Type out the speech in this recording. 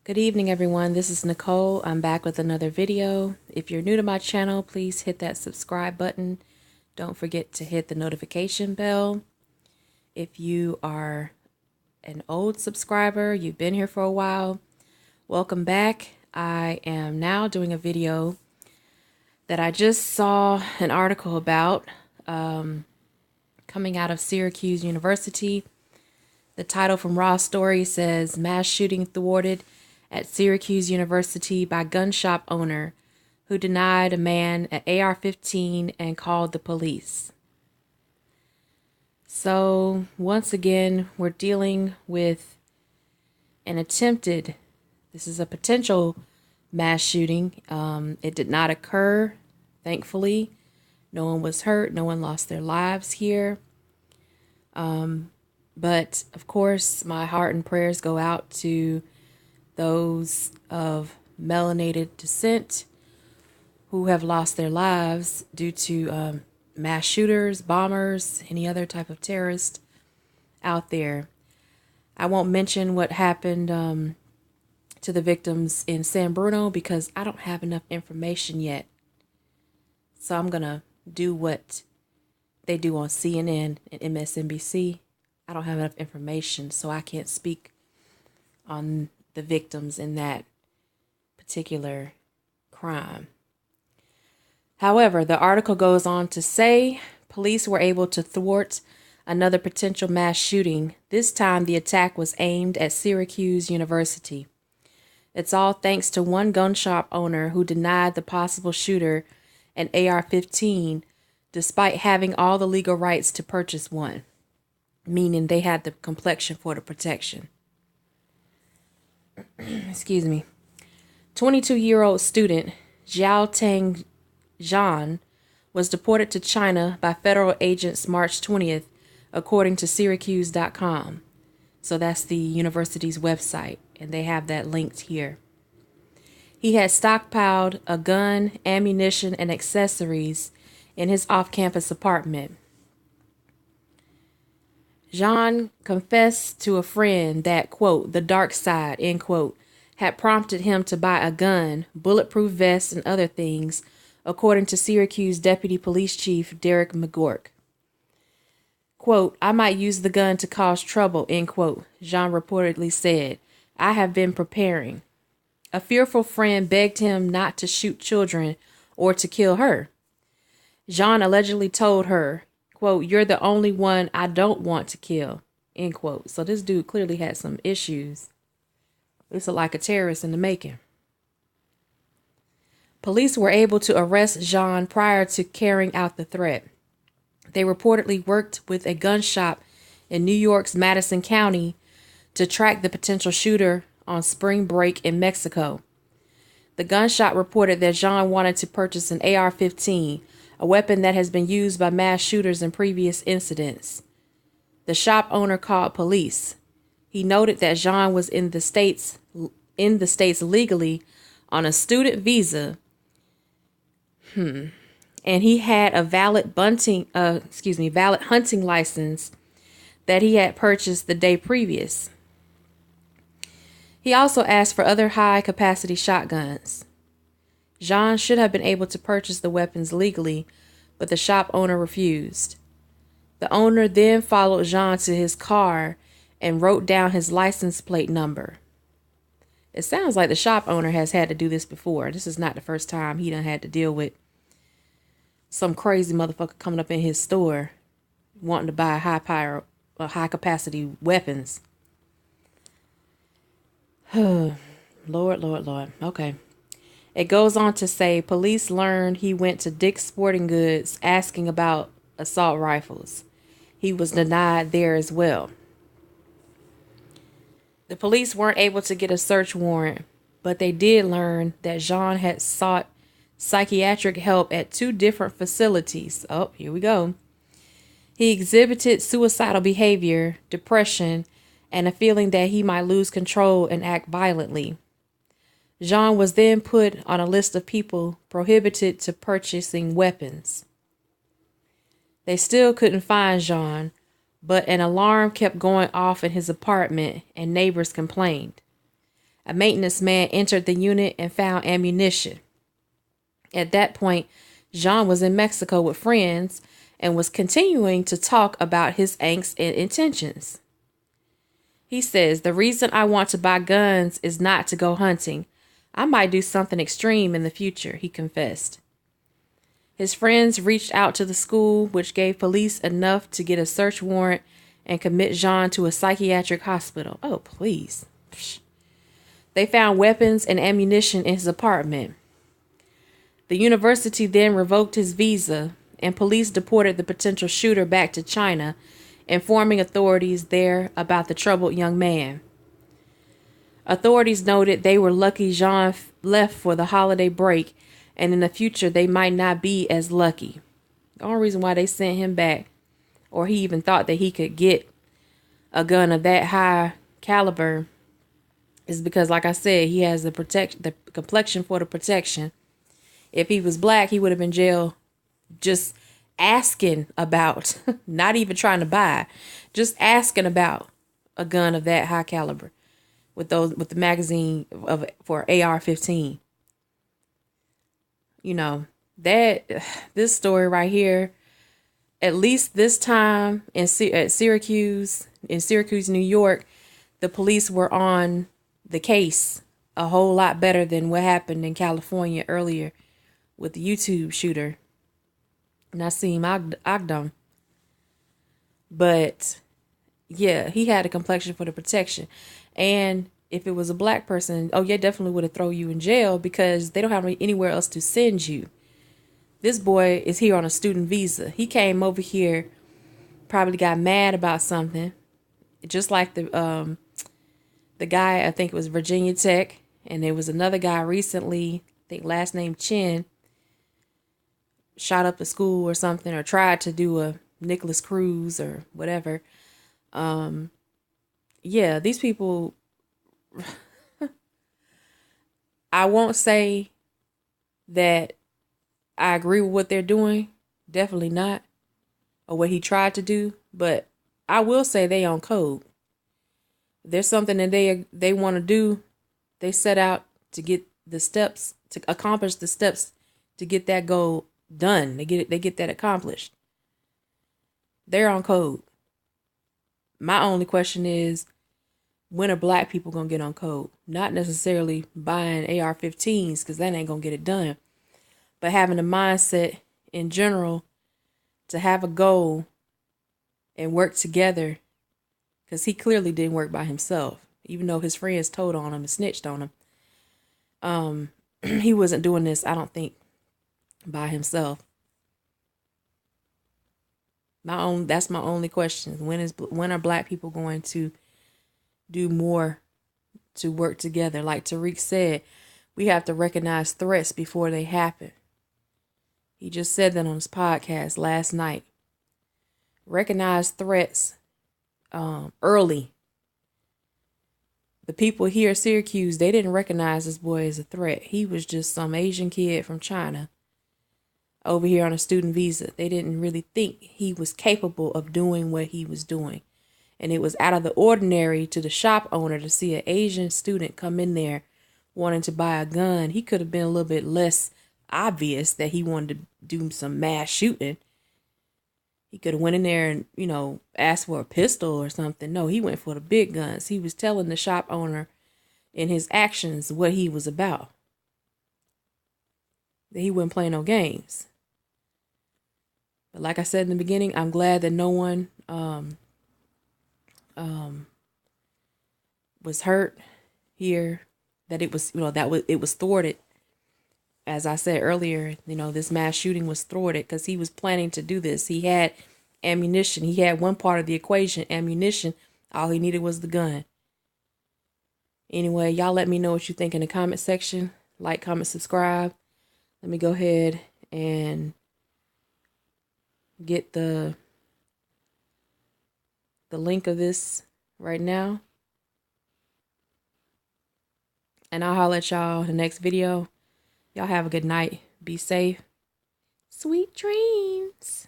Good evening, everyone. This is Nicole. I'm back with another video. If you're new to my channel, please hit that subscribe button. Don't forget to hit the notification bell. If you are an old subscriber, you've been here for a while, welcome back. I am now doing a video that I just saw an article about coming out of Syracuse University. The title from Raw Story says, "Mass Shooting Thwarted at Syracuse University by Gun Shop Owner Who Denied a Man an AR-15 and Called the Police." So once again, we're dealing with this is a potential mass shooting. It did not occur, thankfully. No one was hurt. No one lost their lives here. But of course, my heart and prayers go out to those of melanated descent who have lost their lives due to mass shooters, bombers, any other type of terrorist out there. I won't mention what happened to the victims in San Bruno because I don't have enough information yet. So I'm going to do what they do on CNN and MSNBC. I don't have enough information, so I can't speak on the victims in that particular crime. However, the article goes on to say police were able to thwart another potential mass shooting. This time, the attack was aimed at Syracuse University. It's all thanks to one gun shop owner who denied the possible shooter an AR-15 despite having all the legal rights to purchase one, meaning they had the complexion for the protection. Excuse me. 22-year-old student Xiaoteng Zhan was deported to China by federal agents March 20th, according to Syracuse.com. So that's the university's website, and they have that linked here. He had stockpiled a gun, ammunition, and accessories in his off-campus apartment. Zhan confessed to a friend that, quote, the dark side, end quote, had prompted him to buy a gun, bulletproof vest, and other things, according to Syracuse Deputy Police Chief Derek McGork. Quote, I might use the gun to cause trouble, end quote, Zhan reportedly said. I have been preparing. A fearful friend begged him not to shoot children or to kill her. Zhan allegedly told her, quote, you're the only one I don't want to kill, end quote. So this dude clearly had some issues. This is like a terrorist in the making. Police were able to arrest Zhan prior to carrying out the threat. They reportedly worked with a gun shop in New York's Madison County to track the potential shooter on spring break in Mexico. The gun shop reported that Zhan wanted to purchase an AR-15, a weapon that has been used by mass shooters in previous incidents. The shop owner called police. He noted that Zhan was in the states legally on a student visa. And he had a valid hunting license that he had purchased the day previous. He also asked for other high-capacity shotguns. Zhan should have been able to purchase the weapons legally, but the shop owner refused. The owner then followed Zhan to his car and wrote down his license plate number. It sounds like the shop owner has had to do this before. This is not the first time he done had to deal with some crazy motherfucker coming up in his store wanting to buy high-capacity weapons. Lord. Okay. It goes on to say police learned he went to Dick's Sporting Goods asking about assault rifles. He was denied there as well. The police weren't able to get a search warrant, but they did learn that Zhan had sought psychiatric help at 2 different facilities. Oh, here we go. He exhibited suicidal behavior, depression, and a feeling that he might lose control and act violently. Zhan was then put on a list of people prohibited to purchasing weapons. They still couldn't find Zhan, but an alarm kept going off in his apartment and neighbors complained. A maintenance man entered the unit and found ammunition. At that point, Zhan was in Mexico with friends and was continuing to talk about his angst and intentions. He says, "The reason I want to buy guns is not to go hunting. I might do something extreme in the future," he confessed. His friends reached out to the school, which gave police enough to get a search warrant and commit Zhan to a psychiatric hospital. Oh, please. Psh. They found weapons and ammunition in his apartment. The university then revoked his visa, and police deported the potential shooter back to China, informing authorities there about the troubled young man. Authorities noted they were lucky Zhan left for the holiday break, and in the future they might not be as lucky. The only reason why they sent him back, or he even thought that he could get a gun of that high caliber, is because, like I said, he has the complexion for the protection. If he was black, he would have been jailed just asking about, not even trying to buy, just asking about a gun of that high caliber with the magazine for AR-15. You know, this story right here, at least this time at Syracuse, New York, the police were on the case a whole lot better than what happened in California earlier with the YouTube shooter, Nassim Agdam. But yeah, he had a complexion for the protection. And if it was a black person, oh yeah, definitely would have thrown you in jail because they don't have anywhere else to send you. This boy is here on a student visa. He came over here, probably got mad about something, just like the guy, I think it was Virginia Tech, and there was another guy recently, I think last name Chin, shot up the school or something, or tried to do a Nicholas Cruz or whatever. Yeah, these people, I won't say that I agree with what they're doing. Definitely not. Or what he tried to do. But I will say they on code. If there's something that they want to do, they set out to get the steps, to accomplish the steps to get that goal done. They get that accomplished. They're on code. My only question is, when are black people going to get on code? Not necessarily buying AR-15s, because that ain't going to get it done. But having a mindset in general to have a goal and work together, because he clearly didn't work by himself, even though his friends told on him and snitched on him. He wasn't doing this, I don't think, by himself. That's my only question. When are black people going to do more to work together? Like Tariq said, we have to recognize threats before they happen. He just said that on his podcast last night. Recognize threats early. The people here at Syracuse, they didn't recognize this boy as a threat. He was just some Asian kid from China over here on a student visa. They didn't really think he was capable of doing what he was doing. And it was out of the ordinary to the shop owner to see an Asian student come in there wanting to buy a gun. He could have been a little bit less obvious that he wanted to do some mass shooting. He could have went in there and, asked for a pistol or something. No, he went for the big guns. He was telling the shop owner in his actions what he was about. That he wouldn't play no games. But like I said in the beginning, I'm glad that no one was hurt here. That it was, it was thwarted. As I said earlier, this mass shooting was thwarted because he was planning to do this. He had ammunition. He had one part of the equation, ammunition. All he needed was the gun. Anyway, y'all let me know what you think in the comment section. Like, comment, subscribe. Let me go ahead and get the link of this right now. And I'll holler at y'all in the next video. Y'all have a good night. Be safe. Sweet dreams.